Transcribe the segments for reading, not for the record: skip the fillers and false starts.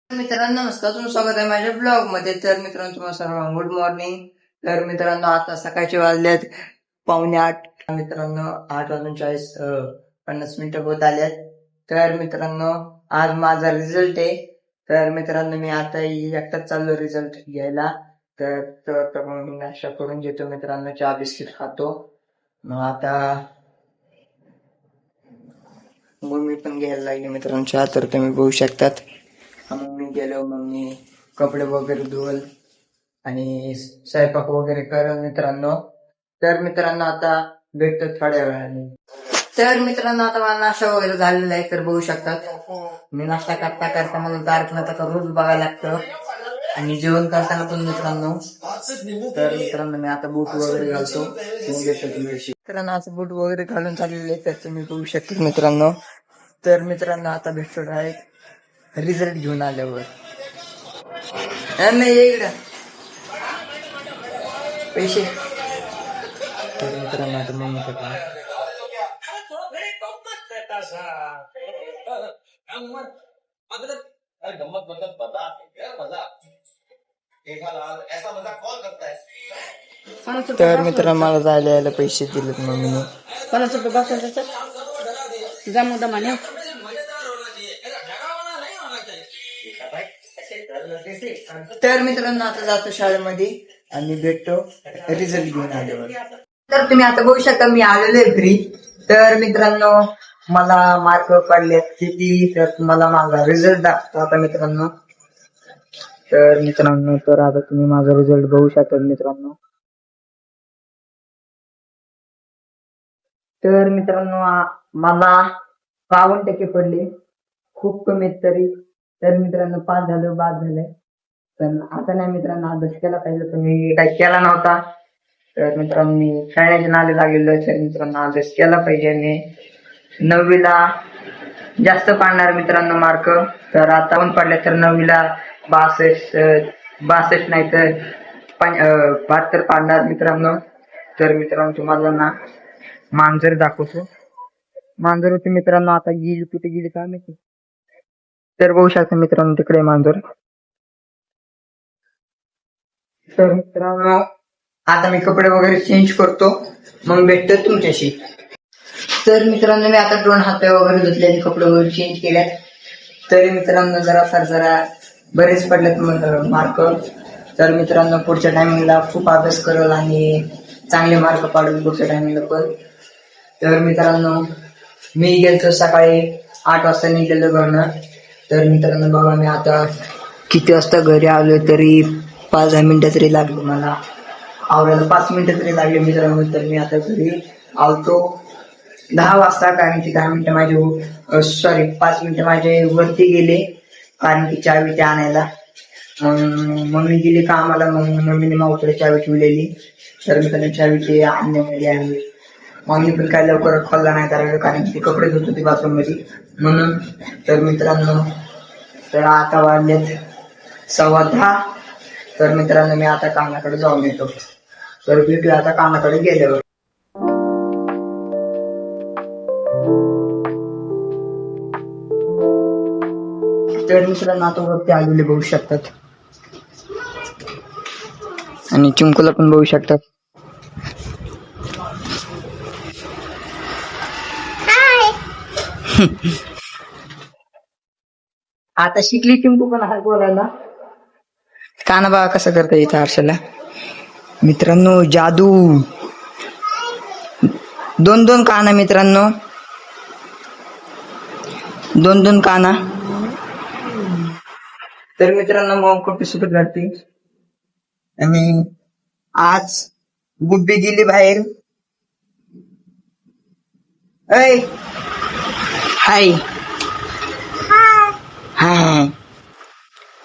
मित्रांनो नमस्कार, तुमचं स्वागत आहे माझ्या ब्लॉग मध्ये. तर मित्रांनो तुम्हाला सर्व गुड मॉर्निंग. तर मित्रांनो आता सकाळचे वाजलेत 7:45. मित्रांनो 8:50 होत आल्यात. तर मित्रांनो आज माझा रिझल्ट आहे. तर मित्रांनो मी आता एकटाच चाललो रिझल्ट घ्यायला. तर मग मी नाश्ता करून घेतो मित्रांनो, चहा बिस्किट खातो. मग आता मम्मी पण घ्यायला लागली मित्रांनो चहा, तर तुम्ही बघू शकतात. मग मी गेलो, मग मी कपडे वगैरे धुवल आणि स्वयंपाक वगैरे करल मित्रांनो. तर मित्रांनो आता भेटतो थोड्या वेळाने. तर मित्रांनो आता मला नाश्ता वगैरे झालेला आहे, तर बघू शकतात. मी नाश्ता करता करता मला तारक मेहता रोज बघायला लागतं आणि जेवण करताना पण मित्रांनो. तर मित्रांनो मी आता बूट वगैरे घालतो. मित्रांनो असं बूट वगैरे घालून चाललेले आहे, तर तुम्ही बघू शकता मित्रांनो. तर मित्रांनो आता भेटतो डायरेक्ट रिझल्ट घेऊन आल्यावर. नाही इकडं पैसे. तर मित्रांनो आता मम्मी तर मित्रांनो मला जायला यायला पैसे दिलेत मम्मीने. 50 रुपये बसायचं तुझा मुद्दा माने. तर मित्रांनो आता जातो शाळेमध्ये आणि भेटतो रिझल्ट घेऊन आल्यावर. तर तुम्ही आता बघू शकता मी आलेलो आहे घरी. तर मित्रांनो मला मार्क पडले किती, तर तुम्हाला माझा रिझल्ट दाखवतो आता मित्रांनो. तर मित्रांनो तर आता तुम्ही माझा रिझल्ट बघू शकता मित्रांनो. तर मित्रांनो मला 52% पडले, खूप कमी आहेत तरी. तर मित्रांनो 5 झालं, बाद झालंय. पण आता नाही मित्रांनो, अभ्यास केला पाहिजे, पण मी काही केला नव्हता. तर मित्रांनो मी खेळण्याच्या नादी लागलेलो आहे. तर मित्रांनो अभ्यास केला पाहिजे. मी 9वीला जास्त पाडणार मित्रांनो मार्क. तर आता पण पडले तर 9वीला 62 नाही तर 72 पाडणार मित्रांनो. तर मित्रांनो तुम्हाला ना मांजर दाखवतो. मांजर होती मित्रांनो, आता गेली, कुठे गेली काय माहिती. तर बघू शकता मित्रांनो तिकडे मांजर. तर मित्रांनो आता मी कपडे वगैरे चेंज करतो, मग भेटतो तुमच्याशी. तर मित्रांनो मी आता 2 हात वगैरे धुतले आणि कपडे वगैरे चेंज केल्यात. तरी मित्रांनो जरा बरेच पडलेत मार्क. तर मित्रांनो पुढच्या टायमिंगला खूप अभ्यास करेल आणि चांगले मार्क पाडेल पुढच्या टायमिंगला पण. तर मित्रांनो मी गेलो सकाळी 8 वाजता निघालो घरनं. तर मित्रांनो बघा मी आता किती वाजता घरी आलोय, तरी 5-10 मिनिटं तरी लागली मला आवरायला. 5 मिनिटं तरी लागले मित्रांनो. तर मी आता घरी आलतो 10 वाजता, कारण की 10 मिनिटं माझे 5 मिनिटं माझे वरती गेले, कारण की चावी ते आणायला. मग मम्मी गेली कामाला, मग मम्मीने मावकडे चावी ठेवलेली. तर मी त्याने चावी ते आणण्यामध्ये मम्मी पण काय लवकर खोलला नाही कारण की कपडे धुत होते बाथरूम मध्ये म्हणून. तर मित्रांनो तर आता वाजलेत 10:15. तर मित्रांनो मी आता कामाकडे जाऊन येतो. तर भेटूया आता कामाकडे गेल्यावर. तर मित्रांनो आता वरती आलेले बघू शकतात आणि चिंकूला पण बघू शकतात. आता शिकली चिंकू पण हात बोलायला. काना बघा कसं करता येतं हर्षला. मित्रांनो जादू. 2-2 काना मित्रांनो, 2-2 काना. तर मित्रांनो मग कुठे सुटत घालते आणि आज गुड्डी गेली बाहेर. ऐ हाय हाय.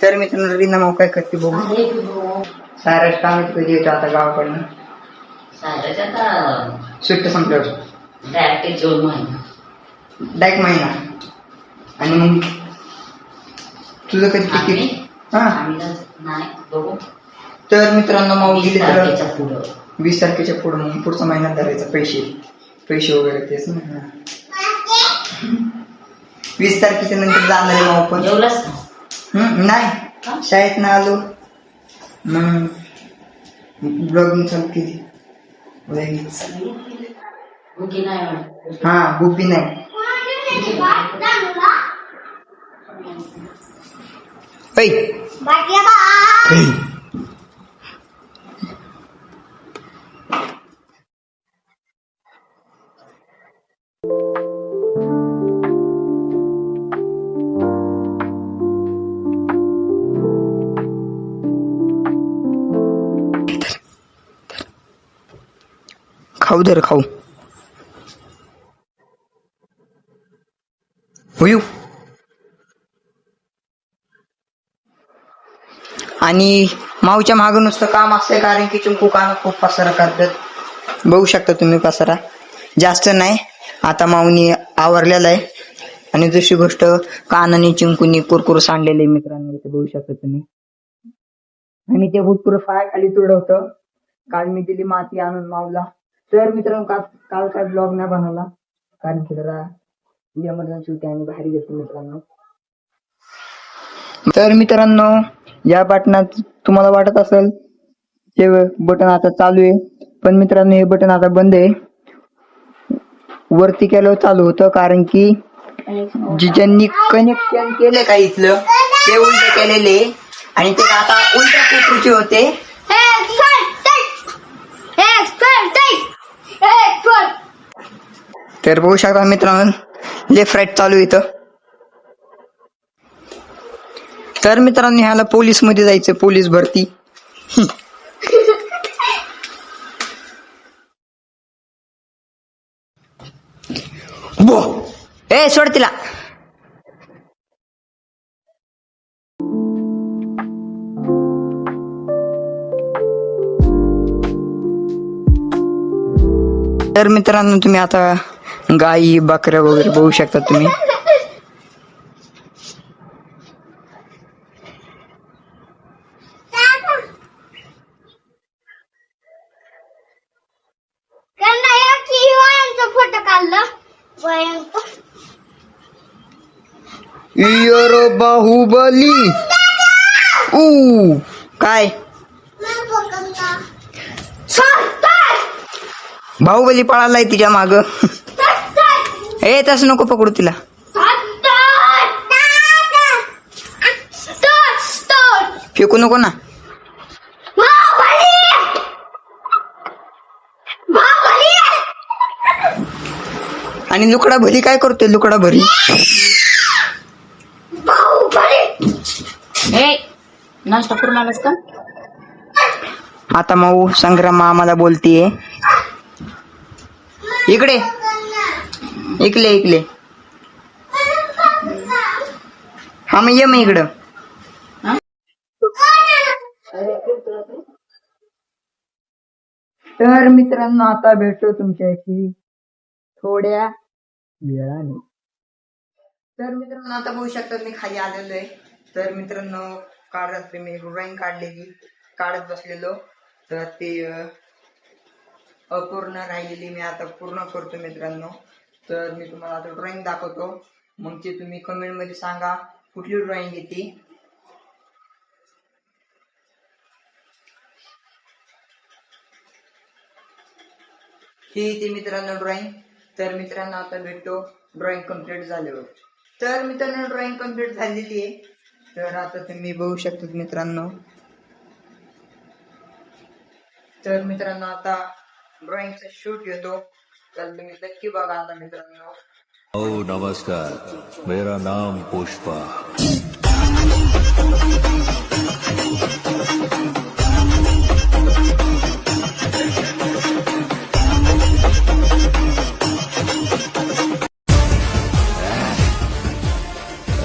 तर मित्रांनो रीना मग काय करते बघू. सायराज काम कधी येतो आता गावाकडनं. सुट्ट संपल्यावर डायरेक्ट महिना. आणि मग तुझं कधी तिकीट. तर मित्रांनो मग गेले तर 20 तारखेच्या पुढं, मग पुढचा महिन्यात धरायचा पैसे वगैरे तेच ना. 20 तारखेच्या नंतर जाणार आहे मग आपण. नाही शाळेत ना आलो मग ब्लॉगिंग चालू केली लगेच. हा गुपी नाही ऐ. ऐ. खाऊ दर खाऊ होऊ. आणि माऊच्या मागं नुसतं काम असतंय कारण की चिंकू कान खूप पसारा करतात. बघू शकता तुम्ही पसारा जास्त नाही. आता माऊनी आवरलेला आहे. आणि दुसरी गोष्ट कान आणि चिंकूनी कुरकुर सांडलेले मित्रांनो इथे बघू शकता तुम्ही. आणि ते भूतपूर फाय खाली तुडवतं. काल मी दिली माती आणून माऊला. तर मित्रांनो काल काय ब्लॉग नाही बनवला कारण की जरा इमर्जन्सी होती आणि बाहेर गेलो मित्रांनो. तर मित्रांनो या बटनात तुम्हाला वाटत असेल ते बटन आता चालू आहे पण मित्रांनो हे बटन आता बंद आहे. वरती केल्यावर चालू होतं कारण की ज्यांनी कनेक्शन केले का इथलं ते उलट केलेले आणि ते आता उलट्या कोपरूचे होते. तर बघू शकता मित्रांनो लेफ्ट राईट चालू इथं. तर मित्रांनो ह्याला पोलीस मध्ये जायचं पोलीस भरती. ए सोड तिला. तर मित्रांनो तुम्ही आता गाई बकऱ्या वगैरे बघू शकता तुम्ही. फोटो काढलं इयर बाहुबली. काय बाहुबली पळालाय तिच्या माग. हे तसं नको पकडू तिला. फेकू नको ना. आणि लुकडा भरी काय करतोय लुकडा भरी. नाश्ता करून आलास का? आता माऊ संग्राम आम्हाला बोलतीये. इकडे इकले इकले. हा मग ये मग इकडं. तर मित्रांनो आता भेटतो तुमच्याशी थोड्या वेळाने. तर मित्रांनो आता बघू शकता मी खाली आलेलो आहे. तर मित्रांनो काल रात्री मी ड्रॉइंग काढलेली काढत बसलेलो तर ते अपूर्ण राहिलेली मी आता पूर्ण करतो मित्रांनो. तर मी तुम्हाला आता ड्रॉइंग दाखवतो मग ते तुम्ही कमेंट मध्ये सांगा कुठली ड्रॉइंग येते. ही येते मित्रांनो ड्रॉइंग. तर मित्रांनो आता भेटतो ड्रॉइंग कम्प्लीट झाल्यावर. तर मित्रांनो ड्रॉइंग कम्प्लीट झालेली आहे. तर आता तुम्ही बघू शकता मित्रांनो. तर मित्रांनो आता ड्रॉइंगचा शूट घेतो तर तुम्ही नक्की बघा आता मित्रांनो. ओ नमस्कार, मेरा नाम पुष्पा.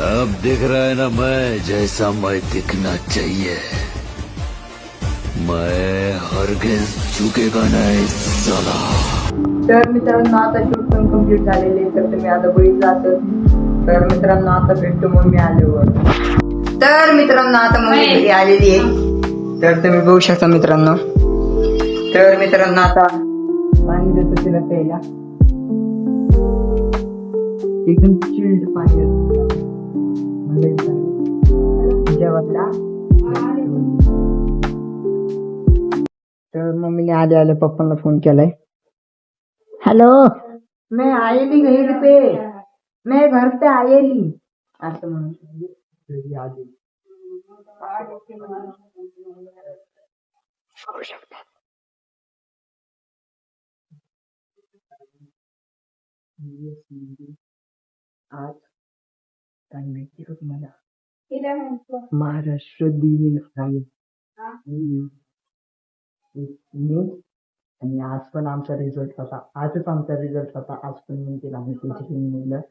अब दिख रहा है ना मैं जैसा मैं दिखना चाहिए. मैं हरगिज झुकेगा नहीं साला. तर मित्रांनो आता शूट पण कम्प्लीट झालेले तर तुम्ही आता बघितलं असेल. तर मित्रांनो आता भेटतो मग मी आल्यावर. तर मित्रांनो आता मग घरी आलेली आहे तर तुम्ही बघू शकता मित्रांनो. तर मित्रांनो आता पाणी देतो तिला प्यायला. एकदम चिल्ड पाणी देतो. जेवायला. तर मम्मीने आले आले पप्पांना फोन केलाय. हॅलो, मैं आएली घर पे, मैं घर पे आएली असं म्हणून घरी आली. बघू शकता. आज काय माहिती का तुम्हाला, महाराष्ट्र दिन आहे. आणि आज पण आमचा रिझल्ट होता. आजच आमचा रिझल्ट होता. आज पण मी आम्ही तुमची मुलं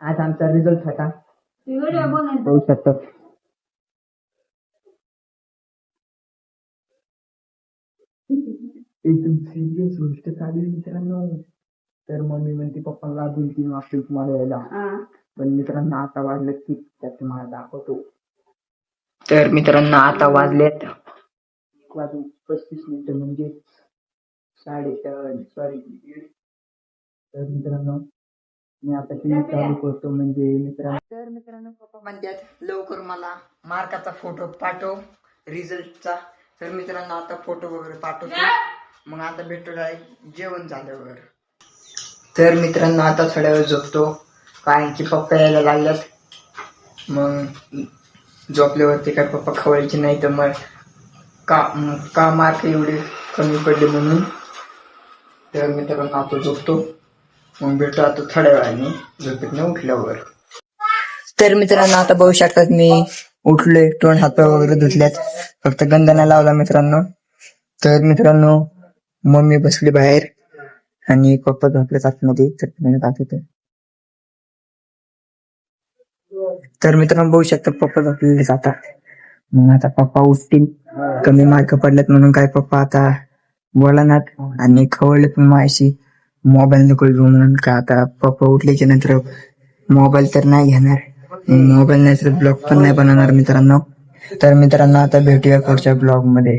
आज आमचा रिझल्ट होता. होऊ शकतं. एकदम सिरियस गोष्ट चालू आहे मित्रांनो. तर मम्मी म्हणते पप्पाला 2-3 वाजता तुम्हाला यायला. पण मित्रांनो आता वाजलेत की त्यात तुम्हाला दाखवतो. तर मित्रांनो आता वाजलेत 1:35 म्हणजे 4:30 तर मित्रांनो मी आता टीव्ही चालू करतो. म्हणजे मित्रांनो पप्पा म्हणतात लवकर मला मार्काचा फोटो पाठव रिझल्टचा. तर मित्रांनो आता फोटो वगैरे पाठवतो. मग आता भेटू डायरेक्ट जेवण झाल्यावर. तर मित्रांनो आता थोड्या वेळ झोपतो कारण की पप्पा यायला लागल्यात. मग झोपल्यावरती काय पप्पा खवळायचे नाही. तर मग का मार्क एवढे कमी पडले म्हणून. तर मित्रांनो आता झोपतो. मग भेटतो आता थोड्या वेळाने झोपेतनं उठल्यावर. तर मित्रांनो आता बघू शकतात मी उठलोय. तोंड हातपाय वगैरे धुतल्यात. फक्त गंध नाही लावला मित्रांनो. तर मित्रांनो मम्मी बसली बाहेर आणि पप्पा झोपलेत आतमध्ये. तर दाखवतो. तर मित्रांनो बघू शकता पप्पा झोपलेले आता. मग आता पप्पा उठतील. कमी मार्क पडलेत म्हणून काय पप्पा आता बोलणार आणि खवळले पण माझ्याशी मोबाईल नको घेऊ म्हणून. का आता पप्पा उठल्याच्या नंतर मोबाईल तर नाही घेणार. मोबाईल नाही तर ब्लॉग पण नाही बनवणार मित्रांनो. तर मित्रांनो आता भेटूया पुढच्या ब्लॉग मध्ये.